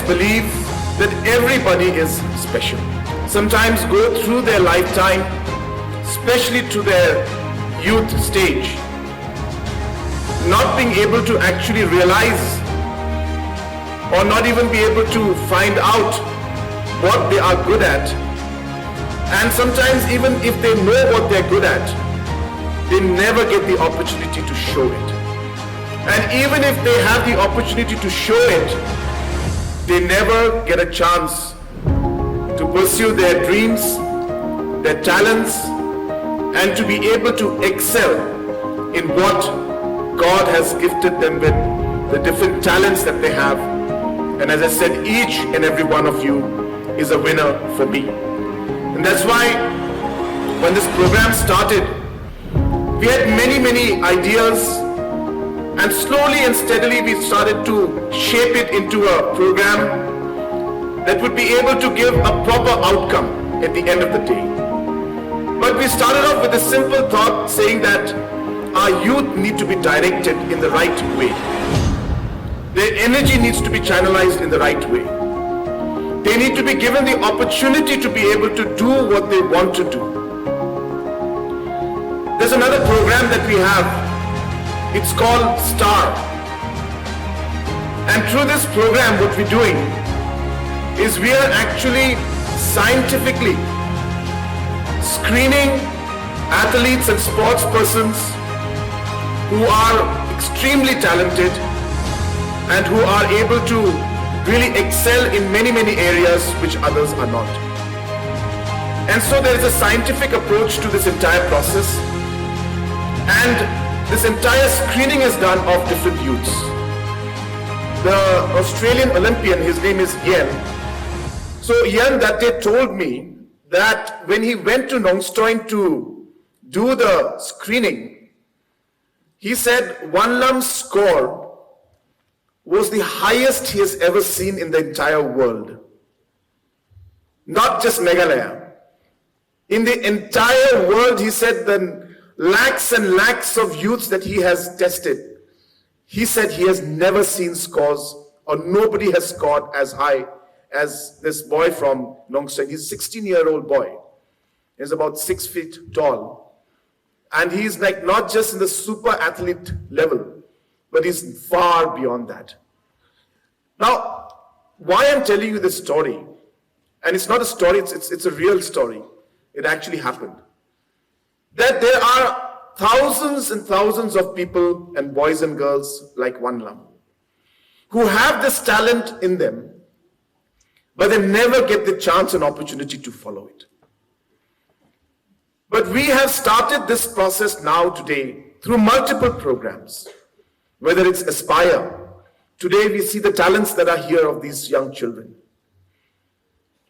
believe that everybody is special. Sometimes go through their lifetime, especially to their youth stage, not being able to actually realize or not even be able to find out what they are good at. And sometimes even if they know what they're good at, they never get the opportunity to show it. And even if they have the opportunity to show it, they never get a chance to pursue their dreams, their talents, and to be able to excel in what God has gifted them with, the different talents that they have. And as I said, each and every one of you is a winner for me. And that's why when this program started, we had many ideas, and slowly and steadily we started to shape it into a program that would be able to give a proper outcome at the end of the day. But we started off with a simple thought saying that our youth need to be directed in the right way. Their energy needs to be channelized in the right way. They need to be given the opportunity to be able to do what they want to do. There's another program that we have. It's called STAR. And through this program, what we're doing is we are actually scientifically screening athletes and sports persons who are extremely talented and who are able to really excel in many areas which others are not. And so there is a scientific approach to this entire process, and this entire screening is done of different youths. The Australian Olympian, his name is Syiem. So Syiem that day told me that when he went to Mawkasiang to do the screening, he said Hon'ble's score was the highest he has ever seen in the entire world. Not just Meghalaya. In the entire world, he said, the lakhs and lakhs of youths that he has tested, he said he has never seen scores, or nobody has scored as high as this boy from Mawkasiang. He's a 16-year-old boy. He's about 6 feet tall. And he's like not just in the super athlete level, but he's far beyond that. Now, why I'm telling you this story, and it's not a story, it's a real story. It actually happened. That there are thousands and thousands of people and boys and girls like Hon'ble who have this talent in them, but they never get the chance and opportunity to follow it. But we have started this process now today through multiple programs, whether it's Aspire. Today we see the talents that are here of these young children.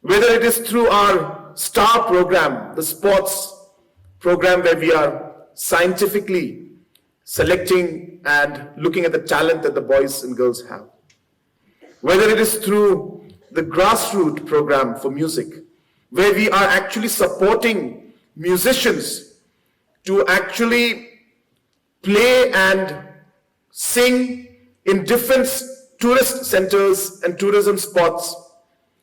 Whether it is through our STAR program, the sports program where we are scientifically selecting and looking at the talent that the boys and girls have. Whether it is through the grassroots program for music, where we are actually supporting musicians to actually play and sing in different tourist centers and tourism spots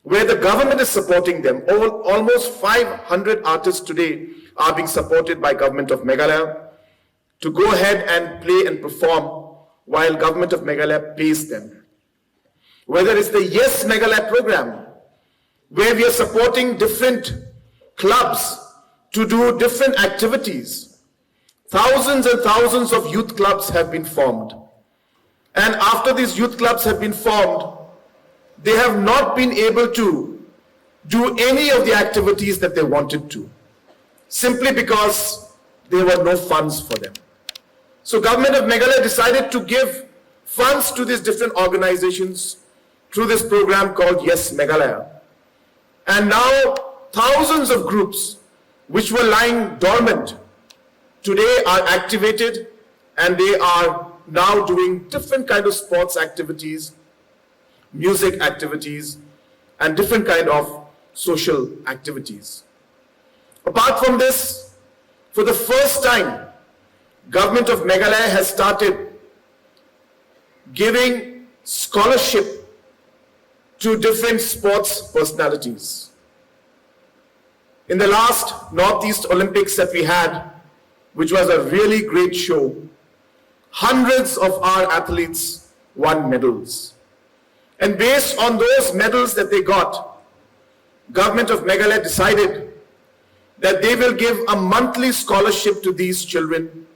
where the government is supporting them. Almost 500 artists today are being supported by government of Meghalaya to go ahead and play and perform while government of Meghalaya pays them. Whether it's the Yes Meghalaya program, where we are supporting different clubs to do different activities. Thousands and thousands of youth clubs have been formed. And after these youth clubs have been formed, they have not been able to do any of the activities that they wanted to, simply because there were no funds for them. So government of Meghalaya decided to give funds to these different organizations through this program called Yes Meghalaya. And now thousands of groups which were lying dormant today are activated, and they are now doing different kind of sports activities, music activities, and different kind of social activities. Apart from this, for the first time, government of Meghalaya has started giving scholarship to different sports personalities. In the last Northeast Olympics that we had, which was a really great show, hundreds of our athletes won medals. And based on those medals that they got, Government of Meghalaya decided that they will give a monthly scholarship to these children,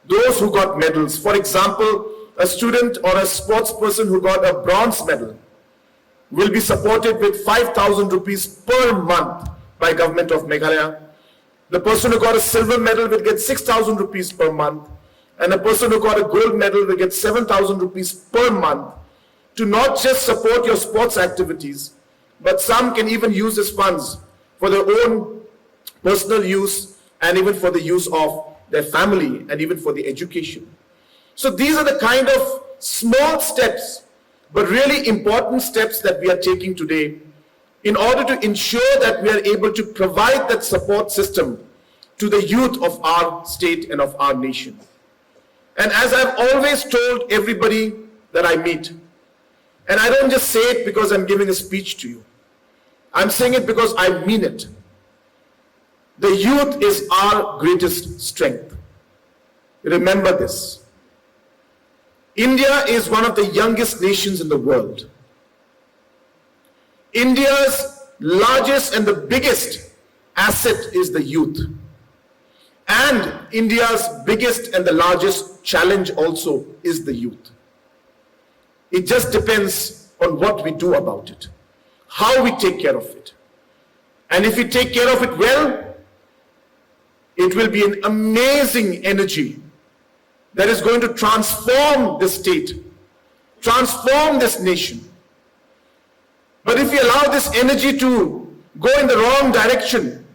those who got medals. For example, a student or a sports person who got a bronze medal will be supported with 5,000 rupees per month by Government of Meghalaya. The person who got a silver medal will get 6,000 rupees per month, and a person who got a gold medal will get 7,000 rupees per month to not just support your sports activities, but some can even use these funds for their own personal use and even for the use of their family and even for the education. So these are the kind of small steps, but really important steps that we are taking today in order to ensure that we are able to provide that support system to the youth of our state and of our nation. And as I've always told everybody that I meet, and I don't just say it because I'm giving a speech to you, I'm saying it because I mean it. The youth is our greatest strength. Remember this. India is one of the youngest nations in the world. India's largest and the biggest asset is the youth. And India's biggest and the largest challenge also is the youth. It just depends on what we do about it, how we take care of it. And if we take care of it well, it will be an amazing energy that is going to transform this state, transform this nation. But if we allow this energy to go in the wrong direction,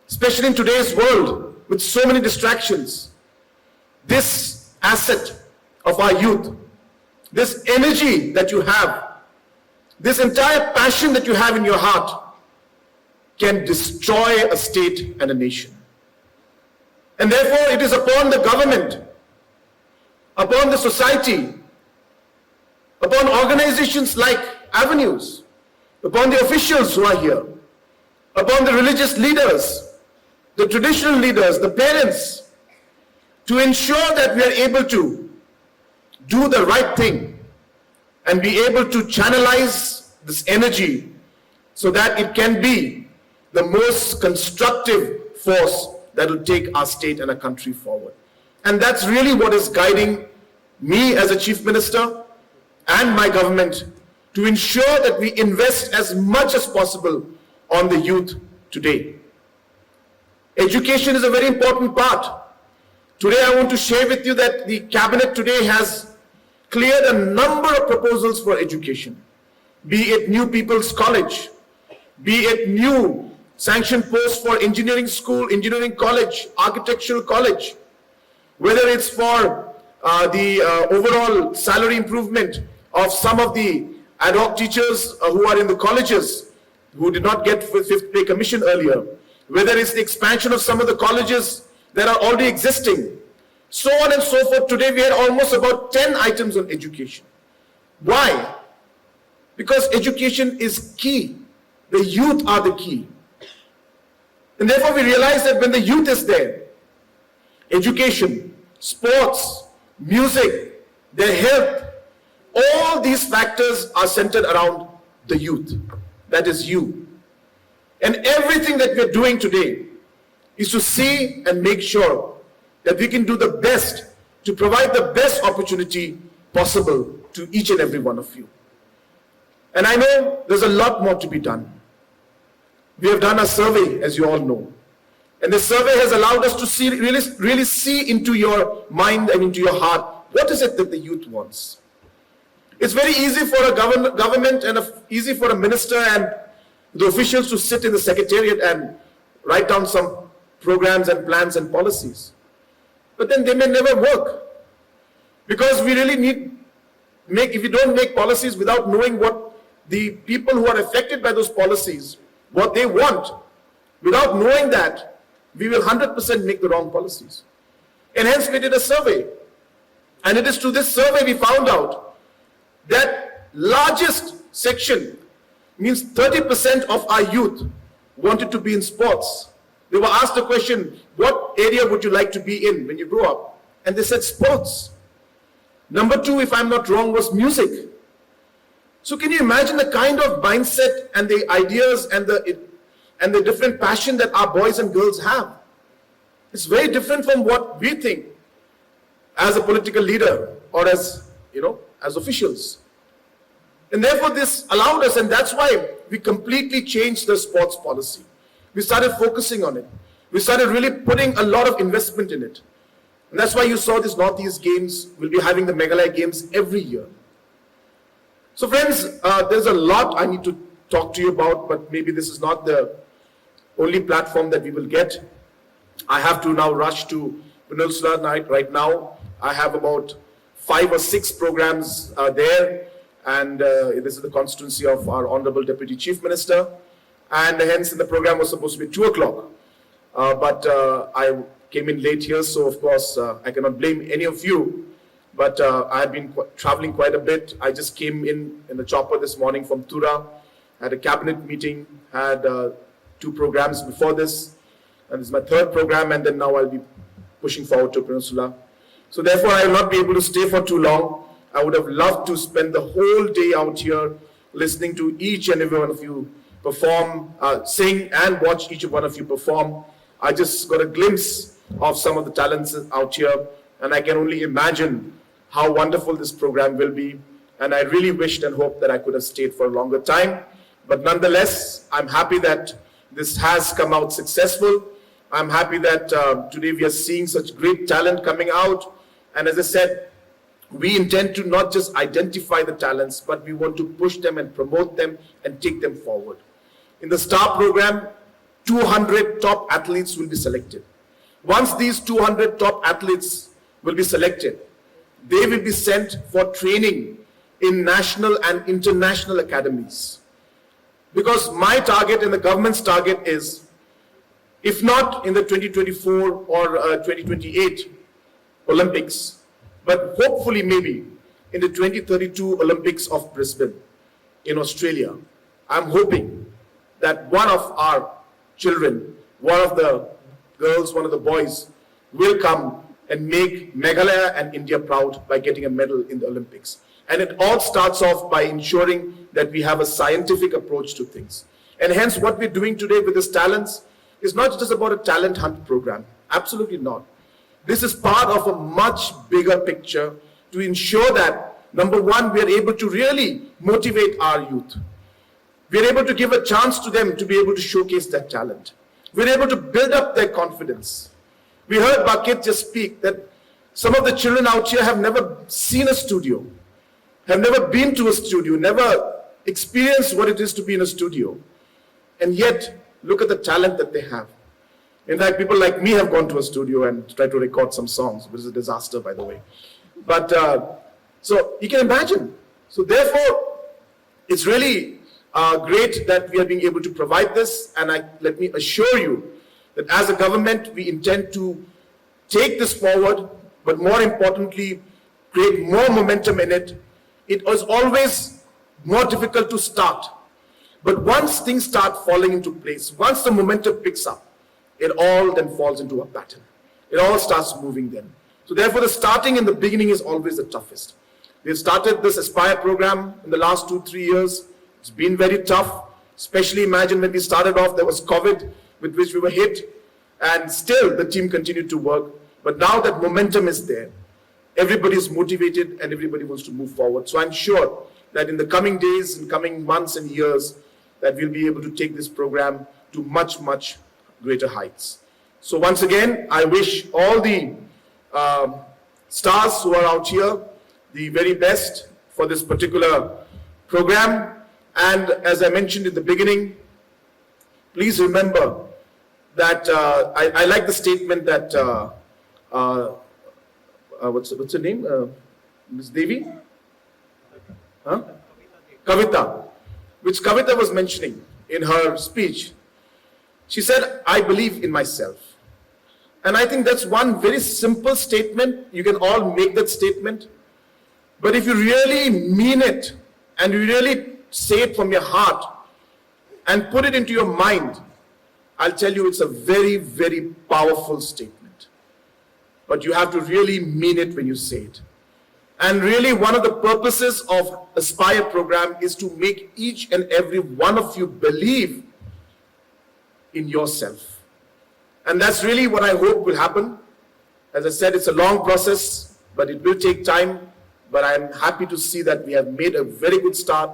especially in today's world with so many distractions, this asset of our youth, this energy that you have, this entire passion that you have in your heart can destroy a state and a nation. And therefore it is upon the government, upon the society, upon organizations like Avenues, upon the officials who are here, upon the religious leaders, the traditional leaders, the parents, to ensure that we are able to do the right thing and be able to channelize this energy so that it can be the most constructive force that will take our state and our country forward. And that's really what is guiding me as a Chief Minister and my government to ensure that we invest as much as possible on the youth today. Education is a very important part. Today I want to share with you that the cabinet today has cleared a number of proposals for education, be it new people's college, be it new sanctioned posts for engineering school, engineering college, architectural college, whether it's for the overall salary improvement of some of the ad hoc teachers who are in the colleges who did not get fifth pay commission earlier, whether it's the expansion of some of the colleges that are already existing, so on and so forth. Today we had almost about 10 items on education. Why? Because education is key. The youth are the key. And therefore we realize that when the youth is there, education, sports, music, their health, all these factors are centered around the youth. That is you. And everything that we're doing today is to see and make sure that we can do the best to provide the best opportunity possible to each and every one of you. And I know there's a lot more to be done. We have done a survey, as you all know. And the survey has allowed us to see, really see into your mind and into your heart, what is it that the youth wants? It's very easy for a government and easy for a minister and the officials to sit in the secretariat and write down some programs and plans and policies. But then they may never work. Because we really if you don't make policies without knowing what the people who are affected by those policies, what they want, without knowing that, we will 100% make the wrong policies. And hence we did a survey. And it is through this survey we found out that largest section means 30% of our youth wanted to be in sports. They were asked the question, what area would you like to be in when you grow up? And they said sports. Number 2, if I'm not wrong, was music. So can you imagine the kind of mindset and the ideas and the different passion that our boys and girls have? It's very different from what we think as a political leader or as officials. And therefore this allowed us, and that's why we completely changed the sports policy. We started focusing on it. We started really putting a lot of investment in it. And that's why you saw these Northeast Games. We'll be having the Meghalaya Games every year. So friends, there's a lot I need to talk to you about, but maybe this is not the only platform that we will get. I have to now rush to Peninsula right now. I have about 5 or 6 programs there, and this is the constituency of our Honorable Deputy Chief Minister, and hence the program was supposed to be 2 o'clock, but I came in late here, so of course I cannot blame any of you, but I have been traveling quite a bit. I just came in the chopper this morning from Tura, had a cabinet meeting, had 2 programs before this, and this is my 3rd program, and then now I'll be pushing forward to Peninsula. So therefore I will not be able to stay for too long. I would have loved to spend the whole day out here listening to each and every one of you perform, sing and watch each one of you perform. I just got a glimpse of some of the talents out here, and I can only imagine how wonderful this program will be. And I really wished and hoped that I could have stayed for a longer time. But nonetheless, I'm happy that this has come out successful. I'm happy that today we are seeing such great talent coming out. And as I said, we intend to not just identify the talents, but we want to push them and promote them and take them forward. In the STAR program, 200 top athletes will be selected. Once these 200 top athletes will be selected, they will be sent for training in national and international academies. Because my target and the government's target is, if not in the 2024 or 2028 Olympics, but hopefully maybe in the 2032 Olympics of Brisbane in Australia, I'm hoping that one of our children, one of the girls, one of the boys will come and make Meghalaya and India proud by getting a medal in the Olympics. And it all starts off by ensuring that we have a scientific approach to things. And hence what we're doing today with these talents is not just about a talent hunt program. Absolutely not. This is part of a much bigger picture to ensure that, number one, we are able to really motivate our youth. We are able to give a chance to them to be able to showcase their talent. We're able to build up their confidence. We heard Bakit just speak that some of the children out here have never seen a studio, have never been to a studio, never experienced what it is to be in a studio. And yet, look at the talent that they have. In fact, people like me have gone to a studio and tried to record some songs, which is a disaster, by the way. But, so you can imagine. So therefore, it's really great that we are being able to provide this. And let me assure you that as a government, we intend to take this forward, but more importantly, create more momentum in it. It was always more difficult to start. But once things start falling into place, once the momentum picks up, it all then falls into a pattern. It all starts moving then. So therefore, the starting and the beginning is always the toughest. We've started this Aspire program in the last 2-3 years. It's been very tough, especially imagine when we started off, there was COVID with which we were hit, and still the team continued to work. But now that momentum is there, everybody is motivated and everybody wants to move forward. So I'm sure that in the coming days and coming months and years, that we'll be able to take this program to much, much greater heights. So once again, I wish all the stars who are out here the very best for this particular program. And as I mentioned in the beginning, please remember that I like the statement that what's her name? Ms. Devi? Huh? Kavita. Which Kavita was mentioning in her speech. She said, I believe in myself. And I think that's one very simple statement. You can all make that statement. But if you really mean it, and you really say it from your heart and put it into your mind, I'll tell you it's a very, very powerful statement. But you have to really mean it when you say it. And really one of the purposes of Aspire program is to make each and every one of you believe in yourself. And that's really what I hope will happen. As I said, it's a long process, but it will take time. But I'm happy to see that we have made a very good start.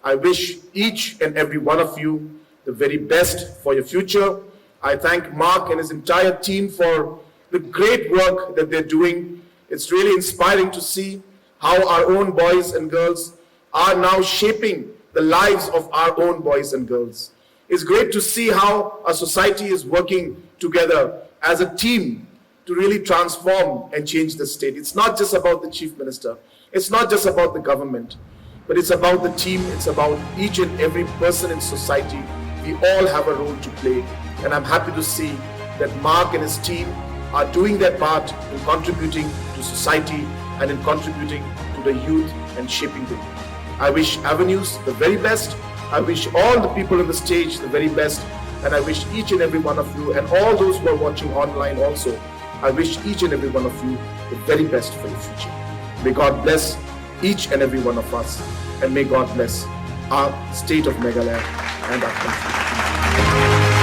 I wish each and every one of you the very best for your future. I thank Mark and his entire team for the great work that they're doing. It's really inspiring to see how our own boys and girls are now shaping the lives of our own boys and girls. It's great to see how our society is working together as a team to really transform and change the state. It's not just about the Chief Minister. It's not just about the government, but it's about the team. It's about each and every person in society. We all have a role to play. And I'm happy to see that Mark and his team are doing their part in contributing to society and in contributing to the youth and shaping them. I wish Avenues the very best. I wish all the people on the stage the very best. And I wish each and every one of you and all those who are watching online also, I wish each and every one of you the very best for your future. May God bless each and every one of us, and may God bless our state of Meghalaya and our country.